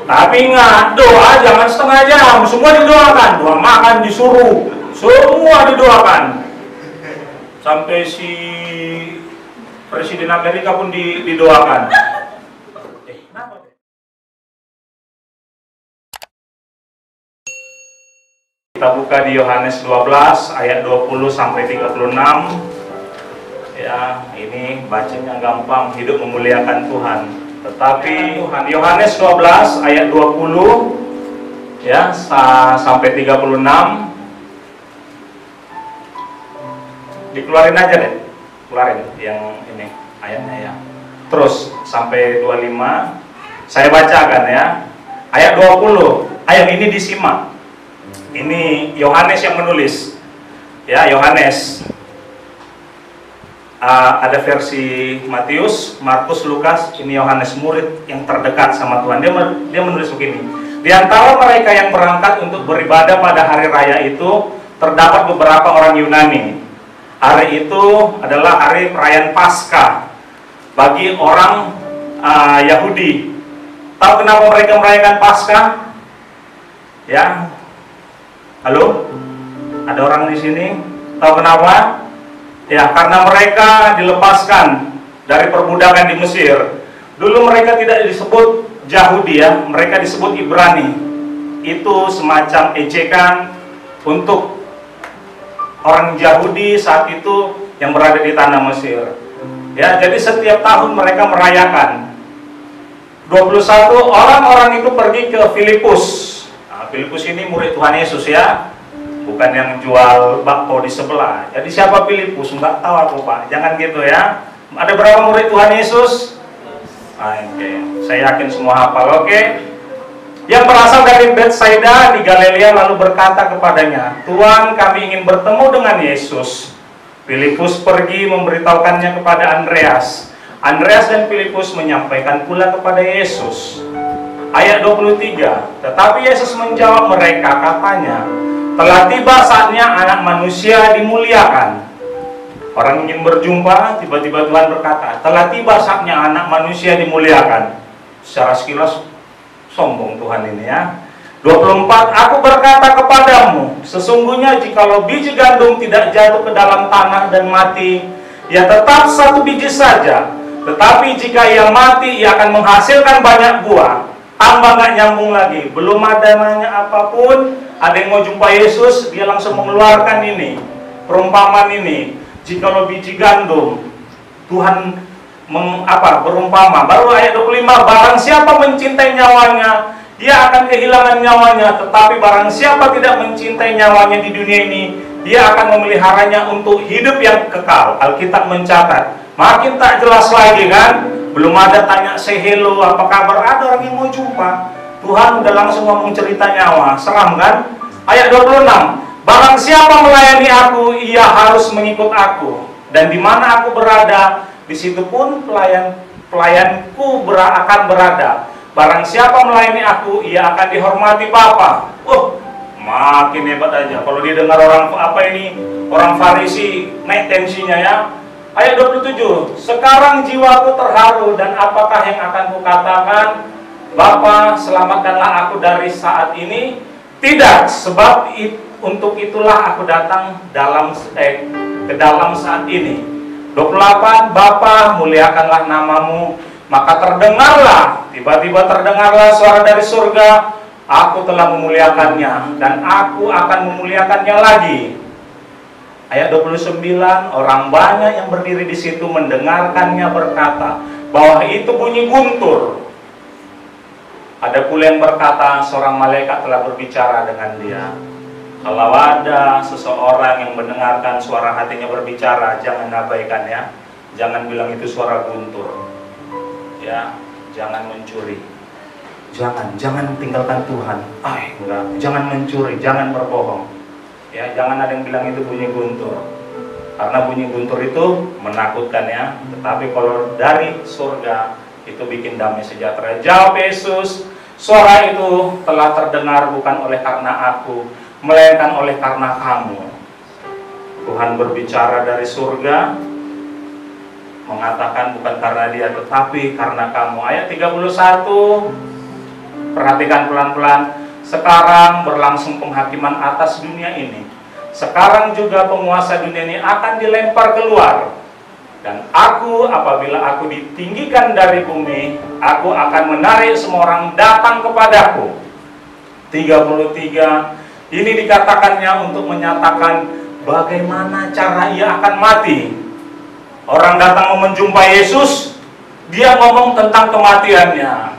Tapi ingat, doa jangan setengah jam, semua didoakan. Doa makan disuruh, semua didoakan. Sampai si Presiden Amerika pun didoakan. Kita buka di Yohanes 12 ayat 20 sampai 36. Ya, ini bacanya gampang, hidup memuliakan Tuhan. Tetapi Tuhan, Yohanes 12 ayat 20 ya sampai 36. Dikeluarin aja deh. Keluarin yang ini ayatnya ya. Terus sampai 25 saya bacakan ya. Ayat 20. Ayat ini disimak. Ini Yohanes yang menulis. Ya, Yohanes. Ada versi Matius, Markus, Lukas. Ini Yohanes, murid yang terdekat sama Tuhan. Dia menulis begini. Di antara mereka yang berangkat untuk beribadah pada hari raya itu terdapat beberapa orang Yunani. Hari itu adalah hari perayaan Paskah bagi orang Yahudi. Tahu kenapa mereka merayakan Paskah? Ya, halo? Ada orang di sini? Tahu kenapa? Ya, karena mereka dilepaskan dari perbudakan di Mesir. Dulu mereka tidak disebut Yahudi ya, mereka disebut Ibrani. Itu semacam ejekan untuk orang Yahudi saat itu yang berada di tanah Mesir. Ya, jadi setiap tahun mereka merayakan. 21 orang-orang itu pergi ke Filipus. Nah, Filipus ini murid Tuhan Yesus ya, bukan yang jual bakpo di sebelah. Jadi siapa Filipus? Nggak tahu aku Pak. Jangan gitu ya. Ada berapa murid Tuhan Yesus? Oke. Saya yakin semua hafal. Oke. Yang berasal dari Betsaida di Galilea lalu berkata kepadanya, Tuhan, kami ingin bertemu dengan Yesus. Filipus pergi memberitahukannya kepada Andreas. Andreas dan Filipus menyampaikan pula kepada Yesus. Ayat 23. Tetapi Yesus menjawab mereka, katanya, telah tiba saatnya anak manusia dimuliakan. Orang ingin berjumpa, tiba-tiba Tuhan berkata, telah tiba saatnya anak manusia dimuliakan. Secara sekilas sombong Tuhan ini ya. 24. Aku berkata kepadamu, sesungguhnya jikalau biji gandum tidak jatuh ke dalam tanah dan mati, ya tetap satu biji saja. Tetapi jika ia mati, ia akan menghasilkan banyak buah. Tambah nggak nyambung lagi. Belum ada nanya apapun, ada yang mau jumpa Yesus, dia langsung mengeluarkan ini perumpamaan ini. Jikalau biji gandum, Tuhan berumpama. Baru ayat 25, barang siapa mencintai nyawanya, dia akan kehilangan nyawanya. Tetapi barang siapa tidak mencintai nyawanya di dunia ini, dia akan memeliharanya untuk hidup yang kekal. Alkitab mencatat. Makin tak jelas lagi kan? Belum ada tanya say hello, apa kabar, ada orang yang mau jumpa. Tuhan udah langsung ngomong cerita nyawa. Seram kan? Ayat 26. Barang siapa melayani aku, ia harus mengikut aku. Dan di mana aku berada, di situ pun pelayanku akan berada. Barang siapa melayani aku, ia akan dihormati Bapa. Makin hebat aja. Kalau dia dengar orang orang Farisi, naik tensinya ya. Ayat 27. Sekarang jiwaku terharu, dan apakah yang akan kukatakan? Bapa, selamatkanlah aku dari saat ini. Tidak, sebab untuk itulah aku datang ke dalam saat ini. 28. Bapa, muliakanlah namamu. Maka terdengarlah, tiba-tiba terdengarlah suara dari surga. Aku telah memuliakannya, dan aku akan memuliakannya lagi. Ayat 29, orang banyak yang berdiri di situ mendengarkannya berkata bahwa itu bunyi guntur. Ada pula yang berkata, seorang malaikat telah berbicara dengan dia. Kalau ada seseorang yang mendengarkan suara hatinya berbicara, jangan abaikan ya. Jangan bilang itu suara guntur. Ya, jangan mencuri. Jangan tinggalkan Tuhan. Enggak, jangan mencuri, jangan berbohong. Ya, jangan ada yang bilang itu bunyi guntur. Karena bunyi guntur itu menakutkan ya. Tetapi kalau dari surga itu bikin damai sejahtera. Jawab Yesus, suara itu telah terdengar bukan oleh karena aku, melainkan oleh karena kamu. Tuhan berbicara dari surga, mengatakan bukan karena dia, tetapi karena kamu. Ayat 31, Perhatikan pelan-pelan. Sekarang berlangsung penghakiman atas dunia ini. Sekarang juga penguasa dunia ini akan dilempar keluar. Dan aku, apabila aku ditinggikan dari bumi, aku akan menarik semua orang datang kepadaku. 33, ini dikatakannya untuk menyatakan bagaimana cara ia akan mati. Orang datang mau menjumpai Yesus, dia ngomong tentang kematiannya.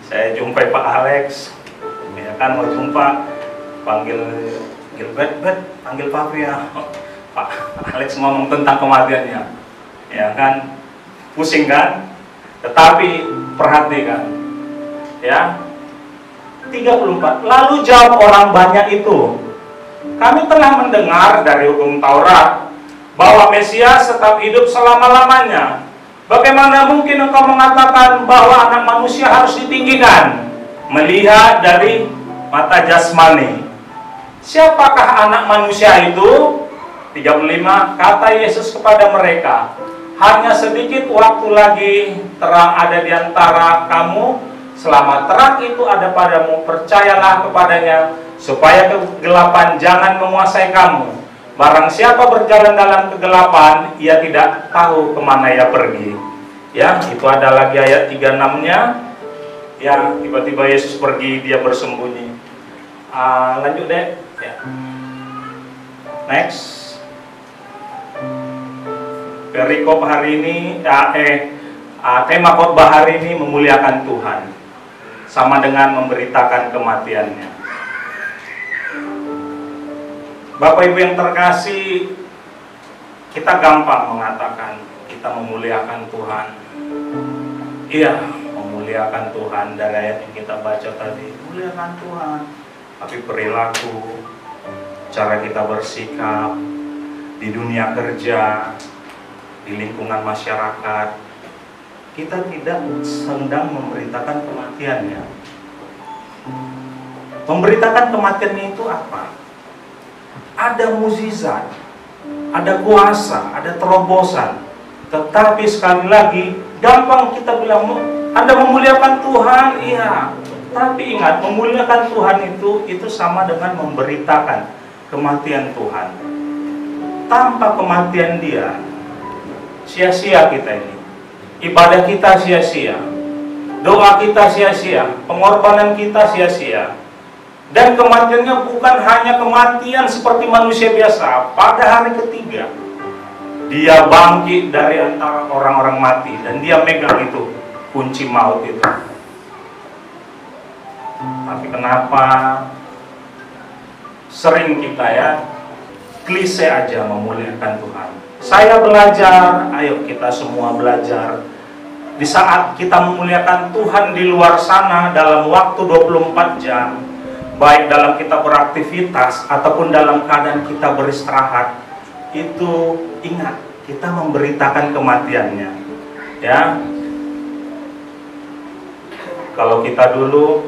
Saya jumpai Pak Alex, ya kan, mau jumpa, panggil Gilbert, panggil Papi ya. Pak Alex ngomong tentang kematiannya, ya kan, pusing kan? Tetapi perhatikan, ya, 34. Lalu jawab orang banyak itu, kami telah mendengar dari hukum Taurat bahwa Mesias tetap hidup selama-lamanya. Bagaimana mungkin engkau mengatakan bahwa anak manusia harus ditinggikan? Melihat dari mata jasmani. Siapakah anak manusia itu? 35, kata Yesus kepada mereka, hanya sedikit waktu lagi terang ada di antara kamu. Selama terang itu ada padamu, percayalah kepadanya, supaya kegelapan jangan menguasai kamu. Barang siapa berjalan dalam kegelapan, ia tidak tahu kemana ia pergi. Ya, itu ada lagi ayat 36-nya. Ya, tiba-tiba Yesus pergi, dia bersembunyi. Lanjut deh. Ya. Next. Perikop hari ini, tema khotbah hari ini memuliakan Tuhan, sama dengan memberitakan kematiannya. Bapak Ibu yang terkasih, kita gampang mengatakan kita memuliakan Tuhan. Iya, memuliakan Tuhan dari ayat yang kita baca tadi, memuliakan Tuhan. Tapi perilaku, cara kita bersikap di dunia kerja, di lingkungan masyarakat, kita tidak sedang memberitakan kematiannya. Memberitakan kematiannya itu apa? Ada mukjizat, ada kuasa, ada terobosan. Tetapi sekali lagi, gampang kita bilang, Anda memuliakan Tuhan, iya. Tapi ingat, memuliakan Tuhan itu sama dengan memberitakan kematian Tuhan. Tanpa kematian Dia, sia-sia kita ini. Ibadah kita sia-sia, doa kita sia-sia, pengorbanan kita sia-sia. Dan kematiannya bukan hanya kematian seperti manusia biasa. Pada hari ketiga, Dia bangkit dari antara orang-orang mati, dan Dia megang itu kunci maut itu. Tapi kenapa sering kita ya klise aja memuliakan Tuhan? Saya belajar, ayo kita semua belajar. Di saat kita memuliakan Tuhan di luar sana dalam waktu 24 jam, baik dalam kita beraktivitas ataupun dalam keadaan kita beristirahat, itu ingat, kita memberitakan kematiannya. Ya, kalau kita dulu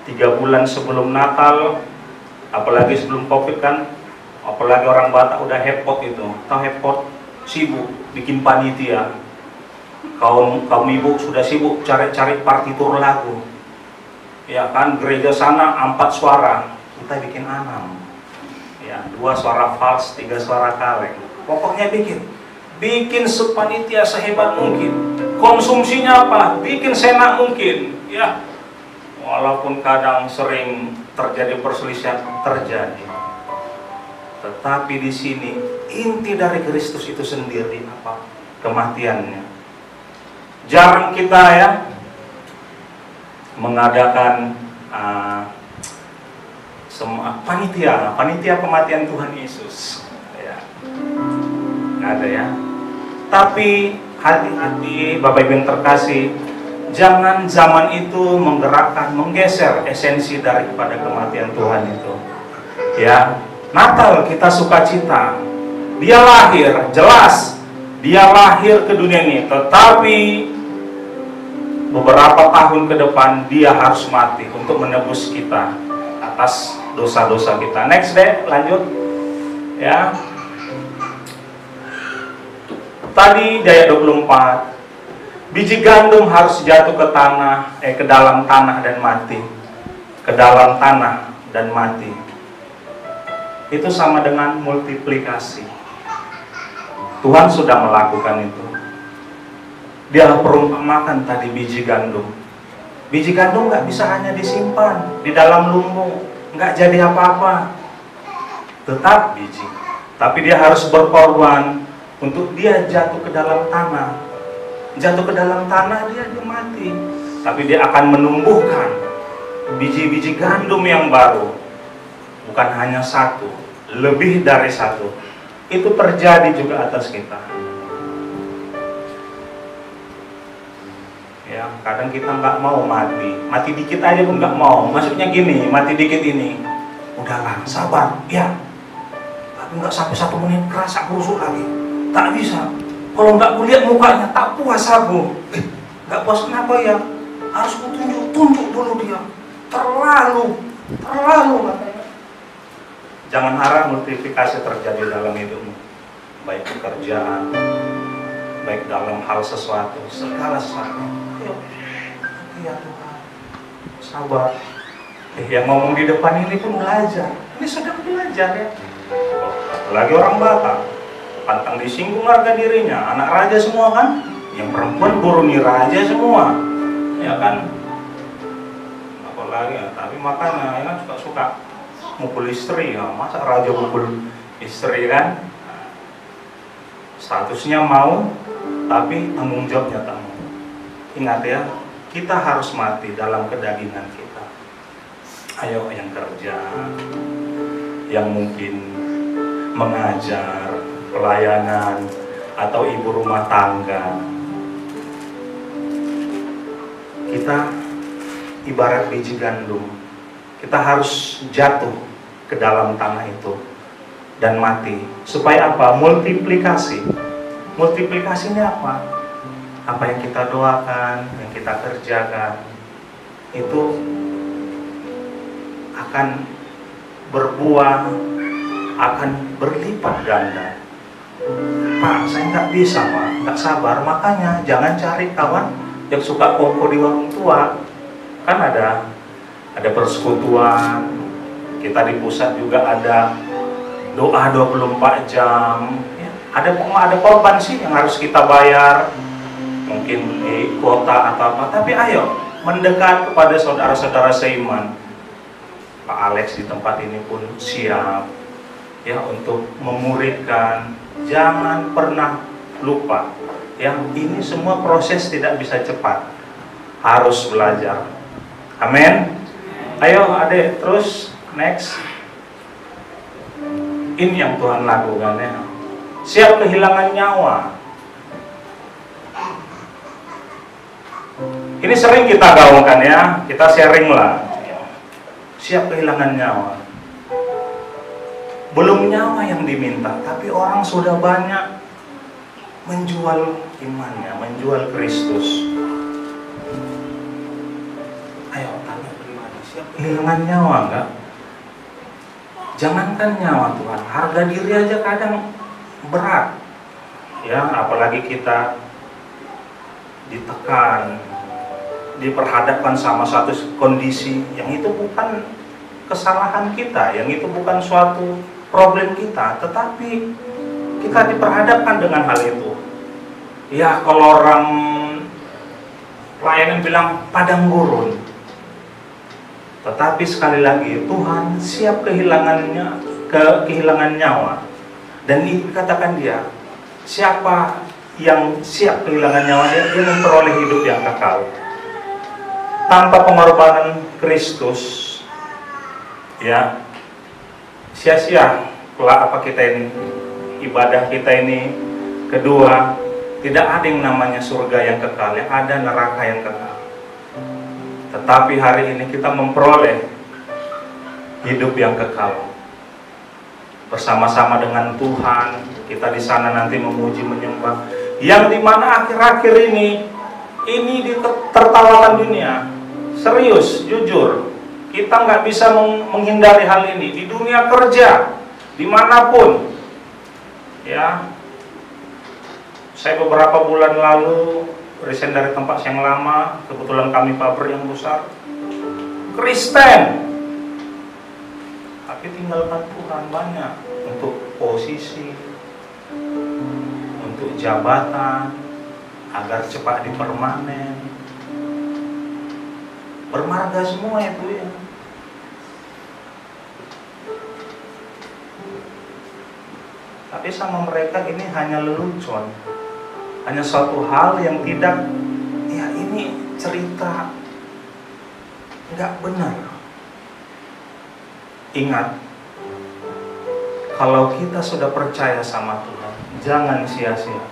3 bulan sebelum Natal, apalagi sebelum Covid kan, apalagi orang Batak udah hepot itu, tahu hepot, sibuk bikin panitia. Kaum ibu sudah sibuk cari-cari partitur lagu. Ya kan, gereja sana 4 suara, kita bikin 6. Ya, 2 suara vals, 3 suara kaleng. Pokoknya bikin sepanitia sehebat mungkin. Konsumsinya apa? Bikin senak mungkin. Ya, walaupun kadang sering terjadi perselisihan, terjadi. Tetapi di sini inti dari Kristus itu sendiri apa? Kematiannya. Jarang kita ya mengadakan panitia kematian Tuhan Yesus. Ya, nggak ada ya. Tapi hati-hati Bapak Ibu yang terkasih, jangan zaman itu menggeser esensi daripada kematian Tuhan itu. Ya, Natal kita sukacita. Dia lahir, jelas. Dia lahir ke dunia ini, tetapi beberapa tahun ke depan Dia harus mati untuk menebus kita atas dosa-dosa kita. Next deh, lanjut. Ya. Tadi di ayat 24, Biji gandum harus jatuh ke tanah, ke dalam tanah dan mati. Ke dalam tanah dan mati. Itu sama dengan multiplikasi. Tuhan sudah melakukan itu. Dia perumpamakan tadi biji gandum. Biji gandum nggak bisa hanya disimpan di dalam lumbung, nggak jadi apa-apa. Tetap biji, tapi dia harus berkorban untuk dia jatuh ke dalam tanah. Jatuh ke dalam tanah dia mati, tapi dia akan menumbuhkan biji-biji gandum yang baru. Bukan hanya satu, lebih dari satu. Itu terjadi juga atas kita. Ya, kadang kita nggak mau mati dikit aja pun nggak mau. Maksudnya gini, mati dikit ini, udahlah, sabar, ya. Tapi nggak sampai 1 menit kerasa kusuk lagi, tak bisa. Kalau nggak kulihat mukanya, tak puas aku. Nggak puas kenapa ya? Harus tunjuk dulu dia. Terlalu katanya. Jangan harap multiplikasi terjadi dalam hidupmu, baik pekerjaan, baik dalam hal sesuatu, segala sesuatu. Ya Tuhan, sabar. Yang ngomong di depan ini pun belajar. Ini sedang belajar ya. Apalagi orang Batak, pantang disinggung harga dirinya. Anak raja semua kan, yang perempuan buruni raja semua, ya kan. Apalagi ya, tapi makanya ya kan suka mukul istri ya. Masa raja mukul istri kan? Statusnya mau, tapi tanggung jawabnya tak mau. Ingat ya, kita harus mati dalam kedagingan kita. Ayo yang kerja, yang mungkin mengajar, pelayanan, atau ibu rumah tangga. Kita ibarat biji gandum. Kita harus jatuh ke dalam tanah itu dan mati. Supaya apa? Multiplikasi. Multiplikasinya apa? Apa yang kita doakan, yang kita kerjakan, itu akan berbuah, akan berlipat ganda. Pak, saya nggak bisa Pak, nggak sabar. Makanya jangan cari kawan yang suka kongko di warung tua. Kan ada persekutuan, kita di pusat juga ada doa 24 jam. Ada korban sih yang harus kita bayar, mungkin di kota atau apa. Tapi ayo mendekat kepada saudara-saudara seiman. Pak Alex di tempat ini pun siap ya untuk memuridkan. Jangan pernah lupa ya, ini semua proses tidak bisa cepat, harus belajar. Amin. Ayo adik, terus next. Ini yang Tuhan lakukan ya. Siap kehilangan nyawa. Ini sering kita gaungkan ya, kita sharing lah. Siap kehilangan nyawa. Belum nyawa yang diminta, tapi orang sudah banyak menjual imannya, menjual Kristus. Ayo tanya pribadi, siap kehilangan nyawa enggak? Jangankan nyawa Tuhan, harga diri aja kadang berat. Ya, apalagi kita ditekan, diperhadapkan sama satu kondisi yang itu bukan kesalahan kita, yang itu bukan suatu problem kita, tetapi kita diperhadapkan dengan hal itu. Ya, kalau orang pelayanan bilang padang gurun, tetapi sekali lagi Tuhan siap kehilangan nyawa. Dan ini dikatakan dia, siapa yang siap kehilangan nyawa, dia memperoleh hidup yang kekal. Tanpa pengorbanan Kristus, ya sia-sia apa kita ini, ibadah kita ini. Kedua, tidak ada yang namanya surga yang kekal, yang ada neraka yang kekal. Tetapi hari ini kita memperoleh hidup yang kekal bersama-sama dengan Tuhan. Kita di sana nanti memuji menyembah, yang dimana akhir-akhir ini tertawakan dunia. Serius, jujur, kita nggak bisa menghindari hal ini. Di dunia kerja, dimanapun ya. Saya beberapa bulan lalu resign dari tempat yang lama, kebetulan kami pabrik yang besar, Kristen, tapi tinggalkan Tuhan banyak untuk posisi, untuk jabatan, agar cepat dipermanen, bermarga semua itu ya. Tapi sama mereka ini hanya lelucon, hanya suatu hal yang tidak, ya ini cerita nggak benar. Ingat, kalau kita sudah percaya sama Tuhan, jangan sia-sia.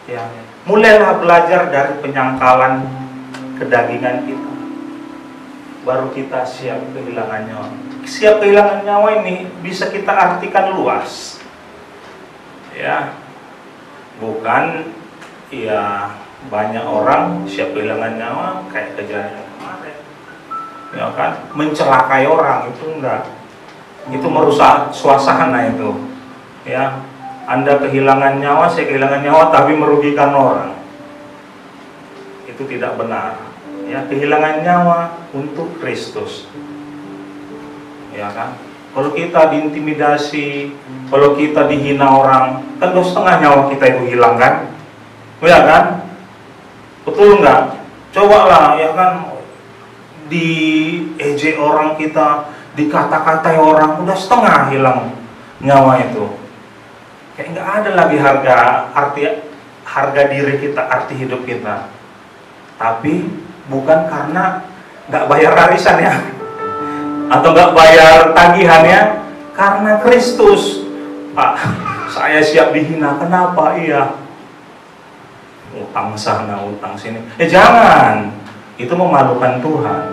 Ya, mulailah belajar dari penyangkalan kedagingan kita, baru kita siap kehilangan nyawa. Siap kehilangan nyawa ini bisa kita artikan luas. Ya, bukan ya banyak orang siap kehilangan nyawa kayak kejadian kemarin, ya kan, mencelakai orang, itu enggak, itu merusak suasana itu. Ya, Anda kehilangan nyawa, saya kehilangan nyawa, tapi merugikan orang, itu tidak benar. Ya, kehilangan nyawa untuk Kristus, ya kan. Kalau kita diintimidasi, kalau kita dihina orang, kan 2,5 nyawa kita itu hilang kan? Ya kan? Betul nggak? Cobalah, ya kan, diejek orang kita, dikata-katai orang, udah 1/2 hilang nyawa itu. Kayak nggak ada lagi harga diri kita, arti hidup kita. Tapi bukan karena nggak bayar arisan ya, atau nggak bayar tagihannya, karena Kristus. Pak, saya siap dihina, kenapa? Iya, utang sana, utang sini. Jangan, itu memalukan Tuhan.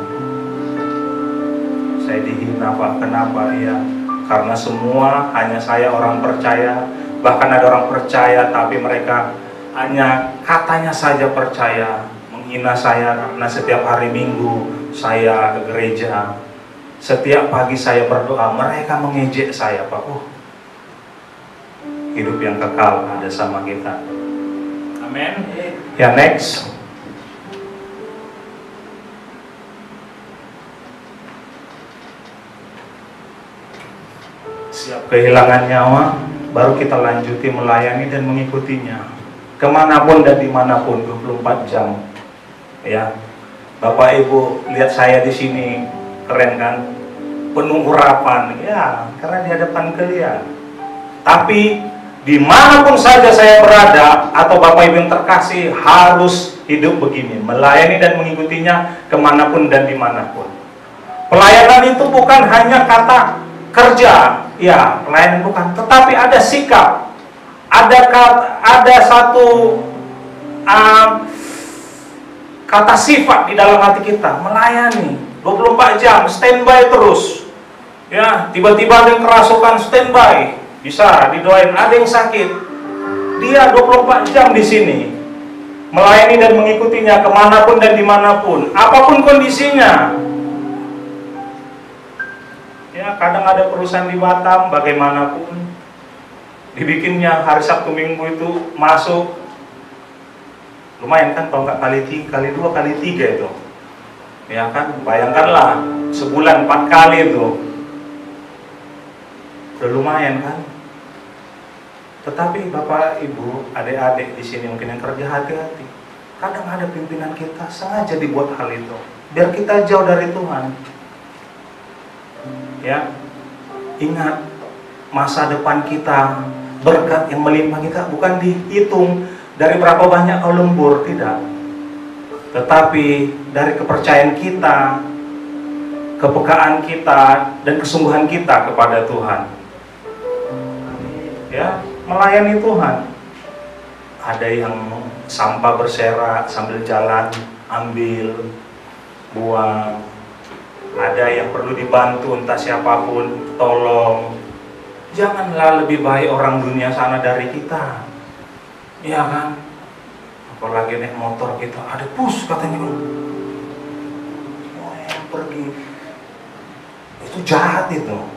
Saya dihina, Pak, kenapa? Iya, karena semua hanya saya orang percaya. Bahkan ada orang percaya tapi mereka hanya katanya saja percaya, menghina saya karena setiap hari Minggu saya ke gereja, setiap pagi saya berdoa, mereka mengejek saya, Pak. Hidup yang kekal ada sama kita. Amin. Ya, next. Siap kehilangan nyawa, baru kita lanjuti melayani dan mengikutinya kemanapun dan dimanapun, 24 jam. Ya, Bapak Ibu lihat saya di sini, keren kan? Penuh urapan, ya, karena di hadapan kalian. Tapi dimanapun saja saya berada, atau Bapak Ibu yang terkasih, harus hidup begini, melayani dan mengikutinya kemanapun dan dimanapun. Pelayanan itu bukan hanya kata kerja, ya, pelayanan bukan, tetapi ada sikap, ada satu kata sifat di dalam hati kita, melayani 24 jam, standby terus. Ya, tiba-tiba ada yang kerasukan, standby, bisa didoain. Ada yang sakit, dia 24 jam di sini, melayani dan mengikutinya kemanapun dan dimanapun, apapun kondisinya. Ya, kadang ada perusahaan di Batam, bagaimanapun dibikinnya hari Sabtu Minggu itu masuk, lumayan kan, kalau nggak kali 2 kali 3 itu, ya kan, bayangkanlah sebulan 4 kali itu, udah lumayan kan. Tetapi Bapak Ibu, adik-adik di sini mungkin yang kerja, hati-hati. Kadang ada pimpinan kita sengaja dibuat hal itu biar kita jauh dari Tuhan. Ya, ingat, masa depan kita, berkat yang melimpah kita bukan dihitung dari berapa banyak kau lembur, tidak, tetapi dari kepercayaan kita, kepekaan kita, dan kesungguhan kita kepada Tuhan. Ya, melayani Tuhan. Ada yang sampah berserak sambil jalan, ambil, buang. Ada yang perlu dibantu, entah siapapun, tolong. Janganlah lebih baik orang dunia sana dari kita, ya kan? Apalagi naik motor kita, ada pus katanya, yang pergi, itu jahat itu.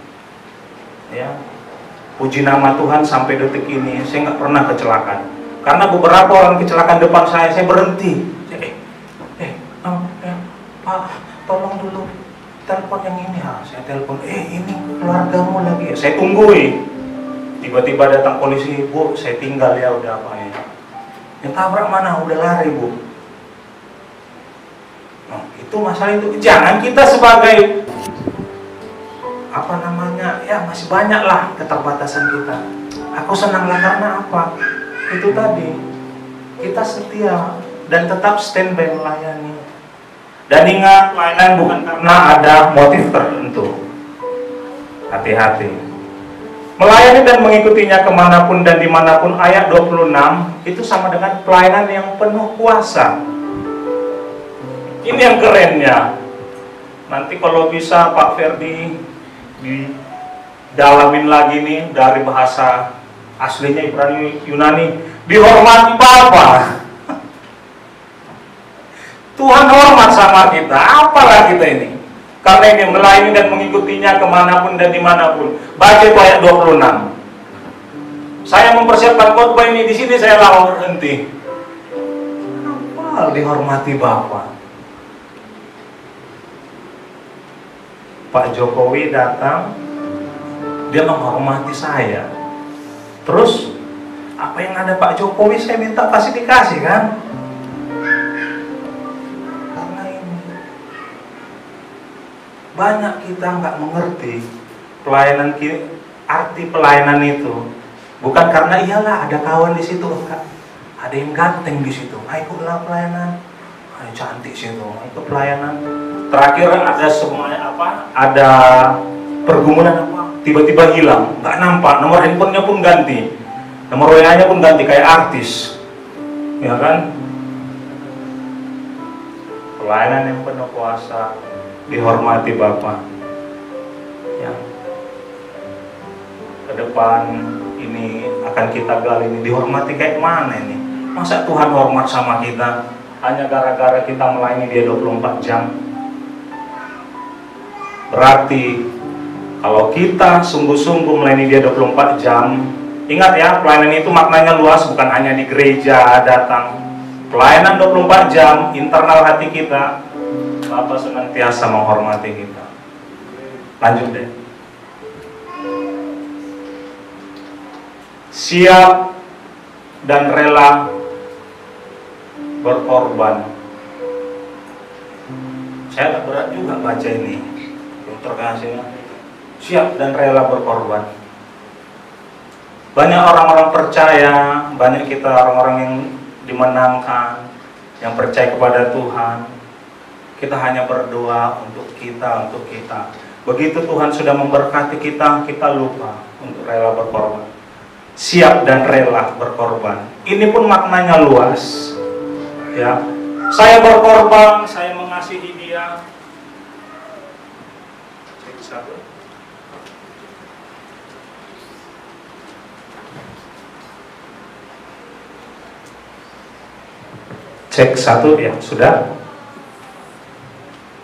Ya, puji nama Tuhan sampai detik ini saya nggak pernah kecelakaan. Karena beberapa orang kecelakaan depan saya berhenti. Pak, tolong dulu telepon yang ini. Saya telepon, ini keluargamu lagi. Saya tungguin. Tiba-tiba datang polisi, Bu, saya tinggal ya, udah apa ya. Yang tabrak mana? Udah lari, Bu. Nah, itu masalah itu. Jangan kita sebagai masih banyak lah keterbatasan kita. Aku senanglah karena apa? Itu tadi, kita setia dan tetap standby melayani. Dan ingat, pelayanan bukan karena ada motif tertentu. Hati-hati. Melayani dan mengikutinya kemanapun dan dimanapun, ayat 26 itu sama dengan pelayanan yang penuh kuasa. Ini yang kerennya. Nanti kalau bisa Pak Ferdi didalamin lagi nih dari bahasa aslinya Ibrani Yunani, dihormati Bapa. Tuhan hormat sama kita, apalah kita ini. Karena ini melayani dan mengikutinya kemanapun dan dimanapun. Baca itu ayat 26. Saya mempersiapkan khotbah ini, di sini saya langsung berhenti. Apa dihormati Bapa? Pak Jokowi datang, dia menghormati saya. Terus apa yang ada Pak Jokowi saya minta pasti dikasih kan? Karena ini banyak kita nggak mengerti pelayanan, arti pelayanan itu bukan karena iyalah ada kawan di situ, enggak. Ada yang ganteng di situ, ikutlah pelayanan. Cantik situ, ikut pelayanan. Terakhir ada semuanya ada pergumulan tiba-tiba hilang, nggak nampak, nomor handphonenya pun ganti, nomor WA-nya pun ganti kayak artis, ya kan? Pelayanan yang penuh kuasa, dihormati Bapa. Ya, ke depan ini akan kita gali ini, dihormati kayak mana ini? Masa Tuhan hormat sama kita hanya gara-gara kita melayani Dia 24 jam? Berarti kalau kita sungguh-sungguh melayani Dia 24 jam, ingat ya, pelayanan itu maknanya luas, bukan hanya di gereja datang. Pelayanan 24 jam, internal hati kita, Bapa senantiasa menghormati kita. Lanjut deh. Siap dan rela berkorban. Saya agak berat juga baca ini. Terkasih, siap dan rela berkorban. Banyak orang-orang percaya, banyak kita orang-orang yang dimenangkan, yang percaya kepada Tuhan. Kita hanya berdoa untuk kita. Begitu Tuhan sudah memberkati kita, kita lupa untuk rela berkorban. Siap dan rela berkorban. Ini pun maknanya luas. Ya, saya berkorban, saya mengasihi Dia. Cek satu ya, sudah.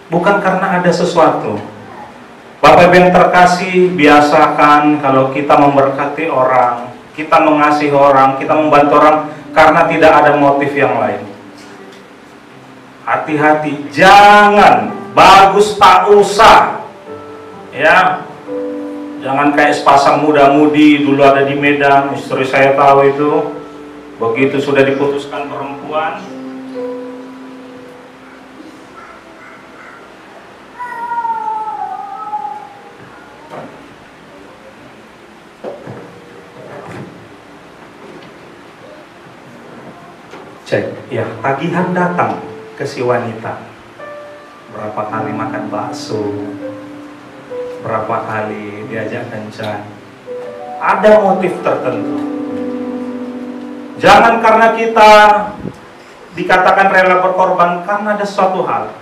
Bukan karena ada sesuatu. Bapak Ibu yang terkasih, biasakan kalau kita memberkati orang, kita mengasihi orang, kita membantu orang karena tidak ada motif yang lain. Hati-hati, jangan, bagus tak usah. Ya, jangan kayak sepasang muda-mudi dulu ada di Medan, istri saya tahu itu. Begitu sudah diputuskan perempuan, cek, ya, tagihan datang ke si wanita. Berapa kali makan bakso, berapa kali diajak kencan. Ada motif tertentu. Jangan karena kita dikatakan rela berkorban karena ada suatu hal.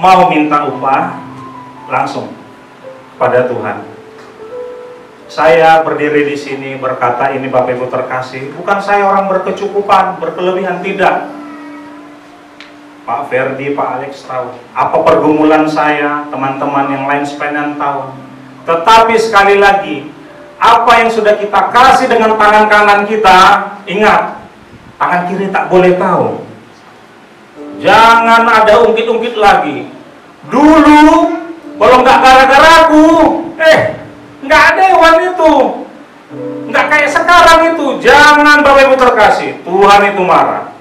Mau minta upah, langsung pada Tuhan. Saya berdiri di sini berkata ini Bapak Ibu terkasih, bukan saya orang berkecukupan, berkelebihan, tidak. Pak Ferdi, Pak Alex tahu apa pergumulan saya, teman-teman yang lain sepanjang tahun. Tetapi sekali lagi, Apa yang sudah kita kasih dengan tangan kanan kita, ingat, tangan kiri tak boleh tahu. Jangan ada ungkit-ungkit lagi. Dulu, kalau nggak gara-gara aku, nggak ada hewan itu. Nggak kayak sekarang itu. Jangan Bapak Ibu terkasih, Tuhan itu marah.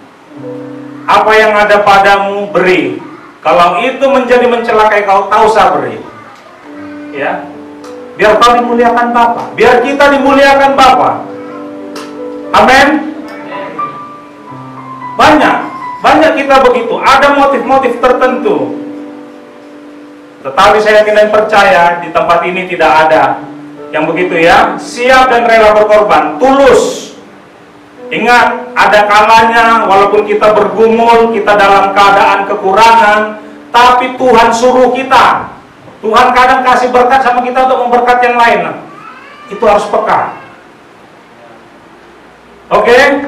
Apa yang ada padamu, beri. Kalau itu menjadi mencelakai kau, tak usah beri. Ya, biar kau dimuliakan Bapa, biar kita dimuliakan Bapa. Amin. Banyak kita begitu. Ada motif-motif tertentu. Tetapi saya yakin dan percaya di tempat ini tidak ada yang begitu ya. Siap dan rela berkorban, tulus. Ingat, ada kalanya walaupun kita bergumul, kita dalam keadaan kekurangan, tapi Tuhan suruh kita. Tuhan kadang kasih berkat sama kita untuk memberkat yang lain. Itu harus peka. Oke?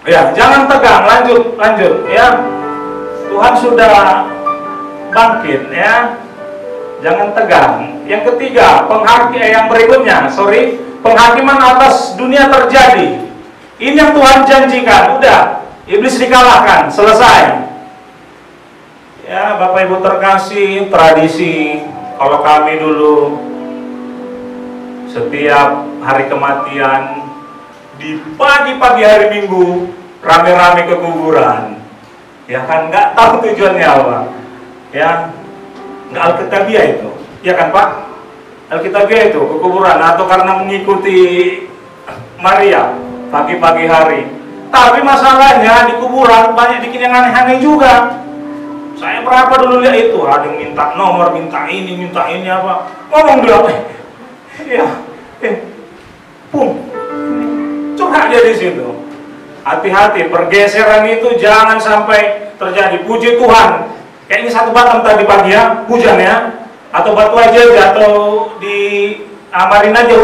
Ya, jangan tegang, lanjut ya. Tuhan sudah bangkit ya. Jangan tegang. Yang ketiga, penghakiman atas dunia terjadi. Ini yang Tuhan janjikan. Udah, iblis dikalahkan, selesai. Ya, Bapak Ibu terkasih, tradisi kalau kami dulu setiap hari kematian di pagi-pagi hari Minggu rame-rame ke kuburan. Ya kan, nggak tahu tujuannya apa. Ya, nggak Alkitabiah itu. Ya kan Pak? Alkitabiah itu ke kuburan atau karena mengikuti Maria pagi-pagi hari. Tapi masalahnya di kuburan banyak bikin yang aneh-aneh juga. Saya berapa dulu lihat itu, ada yang minta nomor, minta ini apa. Ngomong dia, curhat dia di situ. Hati-hati, pergeseran itu jangan sampai terjadi. Puji Tuhan, kayak ini satu Batam tadi pagi ya, hujan ya, atau Batu aja atau di Amarin aja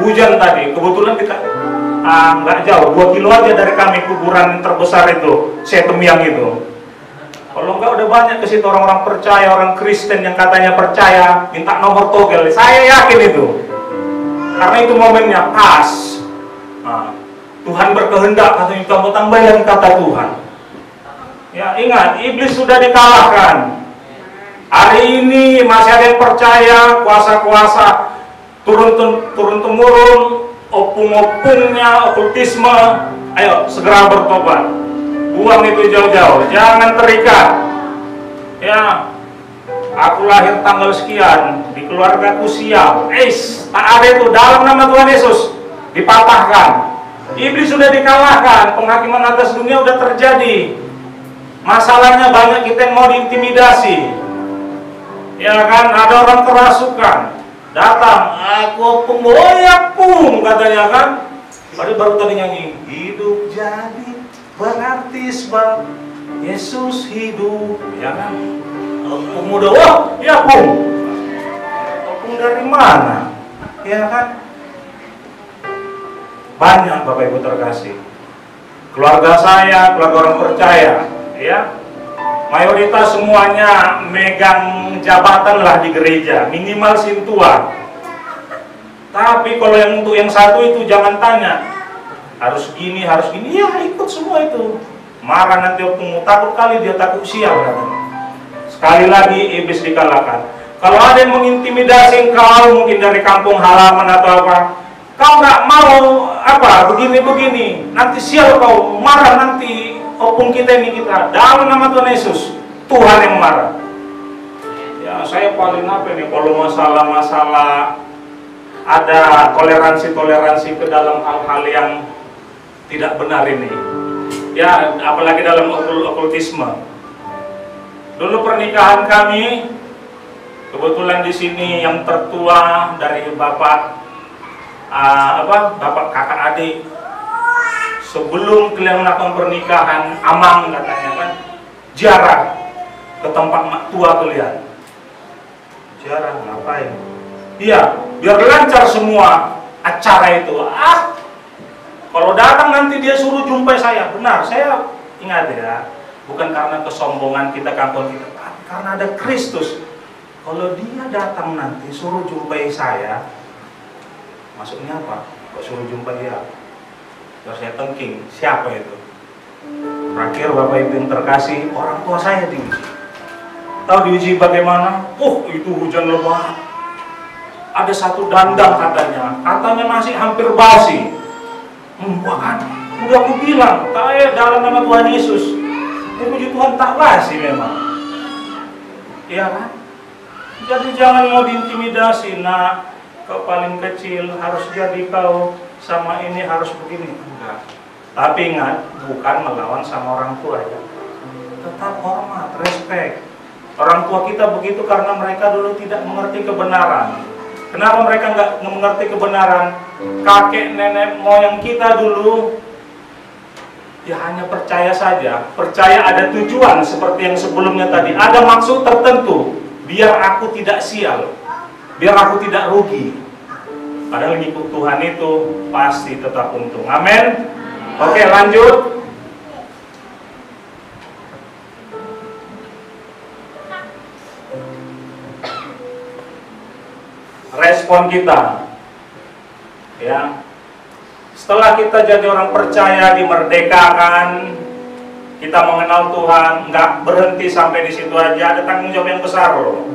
hujan tadi. Kebetulan kita nggak jauh, 2 kilo aja dari kami kuburan terbesar itu, Setemiang itu. Kalau enggak udah banyak ke situ orang-orang percaya, orang Kristen yang katanya percaya, minta nomor togel. Saya yakin itu. Karena itu momennya pas. Tuhan berkehendak, katanya kamu tambahin lagi kata Tuhan. Ya, ingat, iblis sudah dikalahkan. Hari ini masih ada yang percaya kuasa-kuasa turun-temurun, opung-opungnya, okultisme. Ayo, segera bertobat. Buang itu jauh-jauh, jangan terikat. Ya, aku lahir tanggal sekian, di keluargaku siap. Tak ada itu, dalam nama Tuhan Yesus dipatahkan. Iblis sudah dikalahkan, penghakiman atas dunia sudah terjadi. Masalahnya banyak kita yang mau diintimidasi. Ya kan, ada orang kerasukan, datang, aku pengoyak katanya kan. Baru tadi nyanyi, hidup jadi berarti sebab Yesus hidup, ya kan? Pemuda, ya Pung dari mana? Ya kan? Banyak Bapak Ibu terkasih. Keluarga saya, keluarga orang percaya, ya. Mayoritas semuanya megang jabatan lah di gereja, minimal sintua. Tapi kalau yang untuk yang satu itu jangan tanya. Harus gini, ya ikut semua itu. Marah nanti opung, takut kali dia, takut sial katanya. Sekali lagi iblis dikalahkan. Kalau ada yang mengintimidasi engkau mungkin dari kampung halaman atau apa, kau nggak mau apa begini, nanti sial kau, marah nanti opung kita ini kita. Dalam nama Tuhan Yesus, Tuhan yang marah. Ya saya paling apa nih kalau masalah ada toleransi ke dalam hal-hal yang tidak benar ini, ya apalagi dalam okultisme. Dulu pernikahan kami, kebetulan di sini yang tertua dari bapak kakak adik, sebelum kalian melakukan pernikahan, amang katanya kan, ziarah ke tempat mak tua kalian. Ziarah ngapain? Iya, biar lancar semua acara itu. Kalau datang nanti dia suruh jumpai saya. Benar, saya ingat ya, bukan karena kesombongan kita, kampung kita, karena ada Kristus. Kalau dia datang nanti suruh jumpai saya, Maksudnya apa? Kok suruh jumpa dia? Terus saya tengking, siapa itu? Terakhir Bapak Ibu yang terkasih, orang tua saya diuji. Tahu diuji bagaimana? Itu hujan lebat. Ada satu dandang katanya nasi hampir basi. Bahkan udah aku bilang, saya dalam nama Tuhan Yesus. Puji Tuhan tak basi memang. Iya kan? Jadi jangan mau diintimidasi, nak. Kau paling kecil harus jadi kau, sama ini harus begini. Enggak. Tapi ingat, bukan melawan sama orang tua ya. Tetap hormat, respect. Orang tua kita begitu karena mereka dulu tidak mengerti kebenaran. Kenapa mereka nggak mengerti kebenaran? Kakek nenek moyang kita dulu ya hanya percaya saja. Percaya ada tujuan seperti yang sebelumnya tadi. Ada maksud tertentu. Biar aku tidak sial. Biar aku tidak rugi. Padahal ngikut Tuhan itu pasti tetap untung. Amin. Oke, lanjut. Respon kita, ya. Setelah kita jadi orang percaya, dimerdekakan, kita mengenal Tuhan, nggak berhenti sampai di situ aja. Ada tanggung jawab yang besar loh.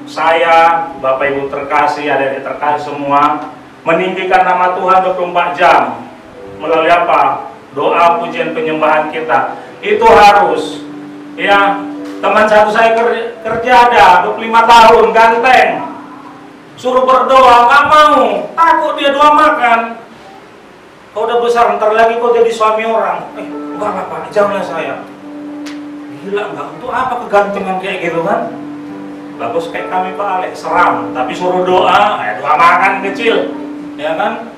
Saya, Bapak Ibu terkasih, adik-adik terkasih semua, meninggikan nama Tuhan 24 jam. Melalui apa? Doa, pujian, penyembahan kita. Itu harus. Ya, teman satu saya kerja ada 25 tahun, ganteng. Suruh berdoa, nggak mau. Takut dia doa makan. Kau udah besar, ntar lagi kau jadi suami orang. Enggak Pak, janganlah saya. Gila nggak? Untuk apa kegantengan kayak gitu kan? Bagus kayak kami Pak Alex, seram. Tapi suruh doa, doa makan kecil. Ya kan?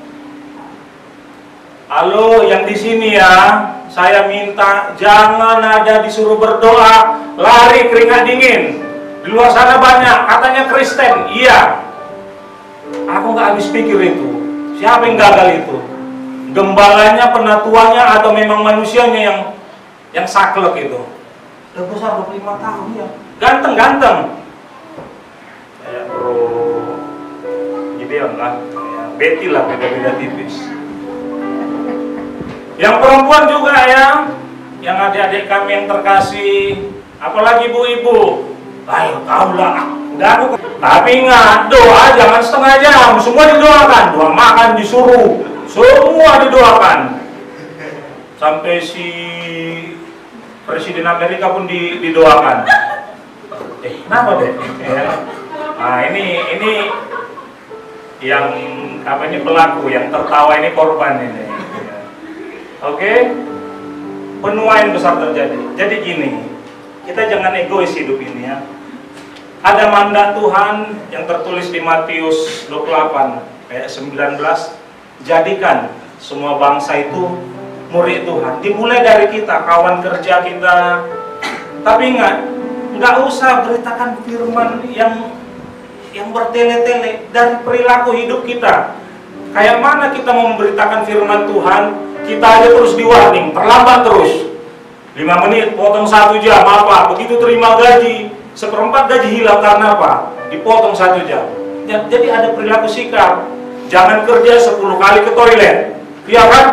Halo, yang di sini ya, saya minta jangan ada disuruh berdoa, lari keringat dingin. Di luar sana banyak, katanya Kristen. Iya. Aku nggak habis pikir itu. Siapa yang gagal itu? Gembalanya, penatuannya, atau memang manusianya yang saklek itu? Udah besar 25 tahun ya. Ganteng-ganteng. Kayak bro Gideon lah, kayak Betty lah, beda-beda tipis. Yang perempuan juga ya, yang adik-adik kami yang terkasih, apalagi ibu-ibu. Ayo kau lah, udah aku. Tapi ingat, doa jangan setengah jam, semua didoakan. Doa makan disuruh, semua didoakan. Sampai si Presiden Amerika pun didoakan. Kenapa deh? Nah ini yang apanya pelaku, yang tertawa ini korban ini. Oke, penuaian besar terjadi. Jadi gini, kita jangan egois hidup ini ya. Ada mandat Tuhan yang tertulis di Matius 28 ayat 19, jadikan semua bangsa itu murid Tuhan. Dimulai dari kita, kawan kerja kita. Tapi ingat, nggak usah beritakan firman yang bertele-tele dari perilaku hidup kita. Kayak mana kita mau memberitakan firman Tuhan, kita aja terus di-warning, terlambat terus. 5 menit, potong 1 jam, apa? Begitu terima gaji, 1/4 gaji hilang karena apa? Dipotong 1 jam. Jadi ada perilaku sikap. Jangan kerja 10 kali ke toilet. Iya kan?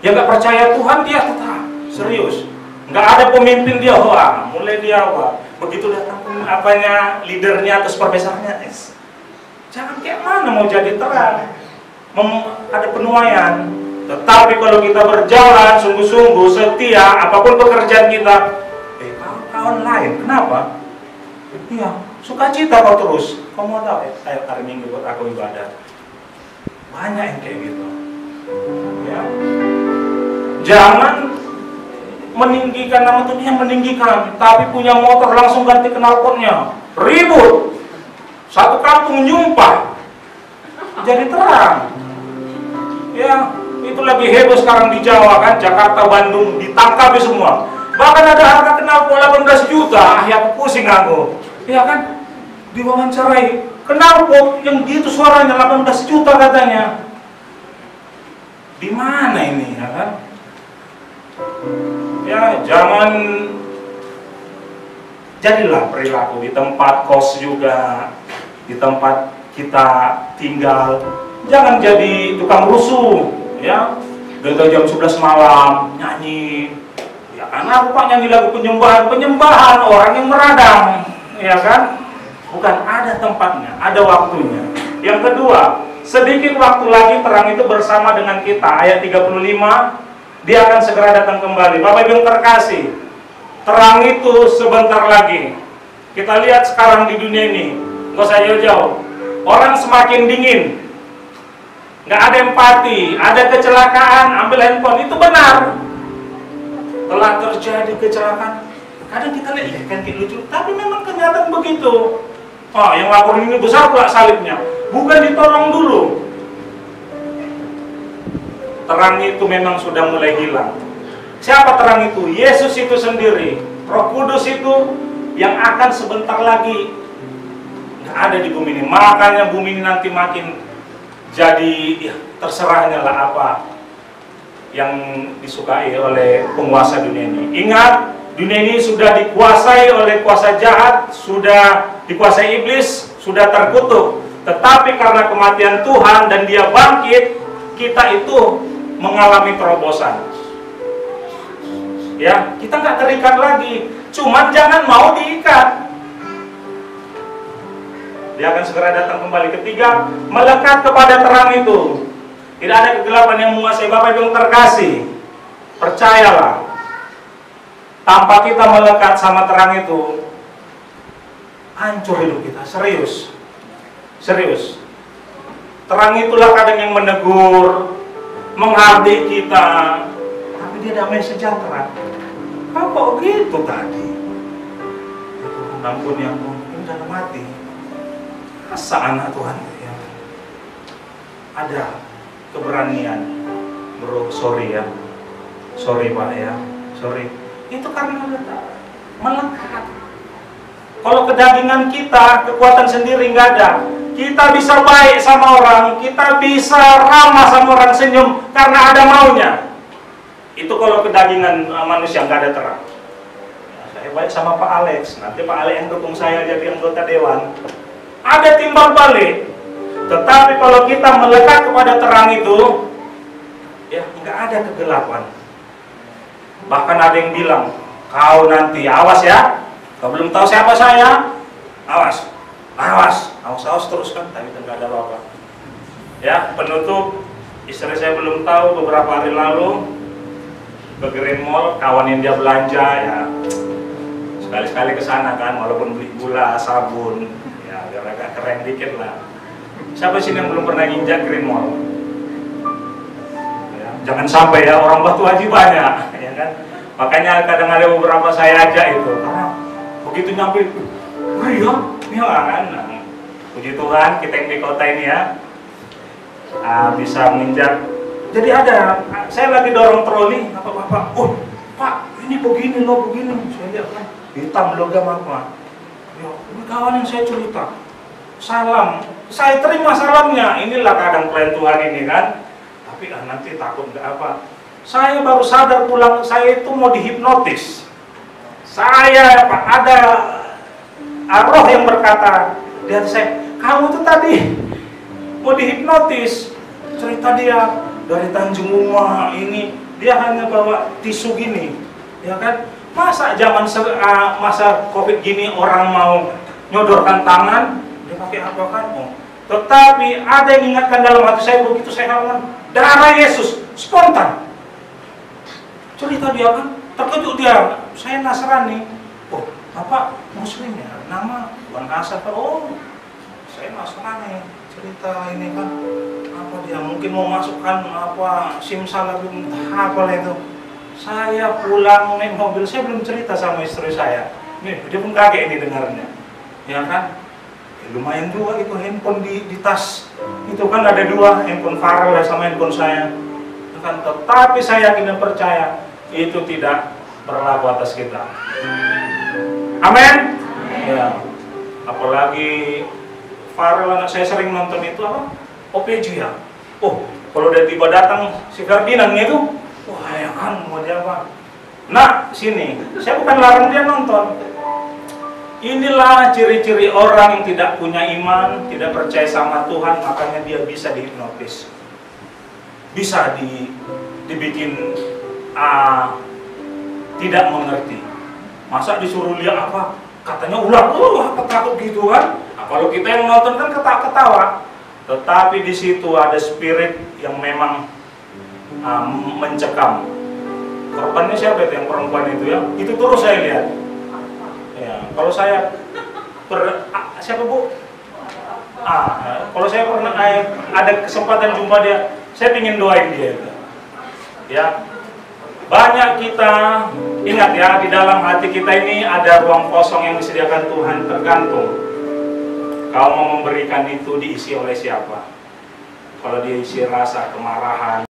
Yang nggak percaya Tuhan dia tetap serius. Nggak ada pemimpin dia, wah, mulai dia wah. Begitu datang apanya leadernya atau supervisornya, jangan kayak mana mau jadi terang. Ada penuaian. Tetapi kalau kita berjalan sungguh-sungguh setia, apapun pekerjaan kita, kawan-kawan lain, kenapa? Iya, sukacita kau terus. Kau mau tahu ya? Ayo hari Minggu buat aku ibadah. Banyak yang kayak gitu. Ya. Jangan meninggikan nama Tuhan, yang meninggikan, tapi punya motor langsung ganti knalpotnya. Ribut. Satu kampung nyumpah. Jadi terang. Ya, itu lebih heboh sekarang di Jawa kan, Jakarta, Bandung, ditangkapi semua. Bahkan ada harga knalpot 18 juta, ya pusing aku. Ya kan, diwawancarai, knalpot yang gitu suaranya 18 juta katanya. Di mana ini, ya kan? Ya, jangan jadilah perilaku di tempat kos juga, di tempat kita tinggal. Jangan jadi tukang rusuh, ya. Dari jam 11 malam nyanyi. Ya karena apa nyanyi lagu penyembahan orang yang meradang, ya kan? Bukan, ada tempatnya, ada waktunya. Yang kedua, sedikit waktu lagi terang itu bersama dengan kita. Ayat 35, dia akan segera datang kembali. Bapak Ibu yang terkasih, terang itu sebentar lagi. Kita lihat sekarang di dunia ini, nggak usah jauh-jauh, orang semakin dingin, nggak ada empati, ada kecelakaan, ambil handphone, itu benar. Telah terjadi kecelakaan, kadang kita lihat, ya kan kayak lucu, tapi memang kenyataan begitu. Oh, yang laporin ini besar pula salibnya, bukan ditolong dulu. Terang itu memang sudah mulai hilang. Siapa terang itu? Yesus itu sendiri. Roh Kudus itu yang akan sebentar lagi nggak ada di bumi ini. Makanya bumi ini nanti makin jadi, ya, terserahnya lah apa yang disukai oleh penguasa dunia ini. Ingat, dunia ini sudah dikuasai oleh kuasa jahat, sudah dikuasai iblis, sudah terkutuk. Tetapi karena kematian Tuhan dan dia bangkit, kita itu mengalami terobosan. Ya, kita nggak terikat lagi, cuman jangan mau diikat. Dia akan segera datang kembali. Ketiga, melekat kepada terang itu. Tidak ada kegelapan yang menguasai. Bapak Ibu yang terkasih, percayalah, tanpa kita melekat sama terang itu, hancur hidup kita. Serius, serius. Terang itulah kadang yang menegur, menghardik kita, tapi dia damai sejahtera. Apa gitu tadi? Ampun ya ampun, ini udah mati. Masa anak Tuhan ya? Ada keberanian, bro. Sorry ya, sorry Pak ya, sorry. Itu karena melekat. Kalau kedagingan kita, kekuatan sendiri nggak ada. Kita bisa baik sama orang, kita bisa ramah sama orang, senyum karena ada maunya. Itu kalau kedagingan manusia nggak ada terang. Ya, saya baik sama Pak Alex, nanti Pak Alex yang dukung saya jadi anggota dewan. Ada timbal balik. Tetapi kalau kita melekat kepada terang itu, ya nggak ada kegelapan. Bahkan ada yang bilang, kau nanti awas ya, kau belum tahu siapa saya, awas, awas, awas, awas terus kan, tapi nggak ada apa-apa. Ya, penutup, istri saya belum tahu beberapa hari lalu ke Green Mall, kawan yang dia belanja ya, sekali-sekali ke sana kan, walaupun beli gula, sabun, ya biar agak keren dikit lah. Siapa sih yang belum pernah nginjak Green Mall? Ya, jangan sampai ya, orang Batu Haji banyak, ya kan? Makanya kadang ada beberapa saya ajak itu, karena begitu nyampe, iya kan? Nah, puji Tuhan kita yang di kota ini ya, bisa menginjak. Jadi ada, saya lagi dorong troli, bapak-bapak, oh Pak, ini begini loh, begini. Saya lihat kan, hitam logam apa? Ya, ini kawan yang saya cerita, salam, saya terima salamnya. Inilah kadang klien Tuhan ini kan, tapi nanti takut nggak apa. Saya baru sadar pulang, saya itu mau dihipnotis. Saya Pak, ada roh yang berkata di hati saya, kamu tuh tadi mau dihipnotis. Cerita dia dari Tanjung Uma ini, dia hanya bawa tisu gini, ya kan? Masa zaman masa COVID gini orang mau nyodorkan tangan, dia pakai apa kan? Oh. Tetapi ada yang ingatkan dalam hati saya, begitu saya ngomong darah Yesus, spontan. Cerita dia kan, terkejut dia, saya Nasrani. Oh, Bapak Muslim ya? Nama Tuan Asad. Oh, saya Nasrani. Cerita ini kan, apa dia mungkin mau masukkan apa simsalabim apa itu. Saya pulang naik mobil, saya belum cerita sama istri saya. Nih, dia pun kaget ini dengarnya, ya kan? Lumayan juga itu handphone di tas. Itu kan ada dua, handphone Farel sama handphone saya. Kan, tetapi saya yakin dan percaya itu tidak berlaku atas kita. Amin. Ya. Apalagi Farel anak saya sering nonton itu apa? OPJ ya. Oh, kalau udah tiba datang si Ferdinand itu, wah ya kan mau dia apa? Nah, sini. Saya bukan larang dia nonton. Inilah ciri-ciri orang yang tidak punya iman, tidak percaya sama Tuhan, makanya dia bisa dihipnotis. Bisa dibikin tidak mengerti. Masa disuruh lihat apa? Katanya ular, apa takut gitu kan? Nah, kalau kita yang nonton kan ketawa. Tetapi di situ ada spirit yang memang mencekam. Korbannya siapa itu yang perempuan itu ya? Itu terus saya lihat. Ya, kalau saya siapa Bu? Kalau saya pernah ada kesempatan jumpa dia, saya ingin doain dia itu. Ya, banyak kita ingat ya, di dalam hati kita ini ada ruang kosong yang disediakan Tuhan, tergantung kau mau memberikan itu diisi oleh siapa. Kalau dia isi rasa kemarahan,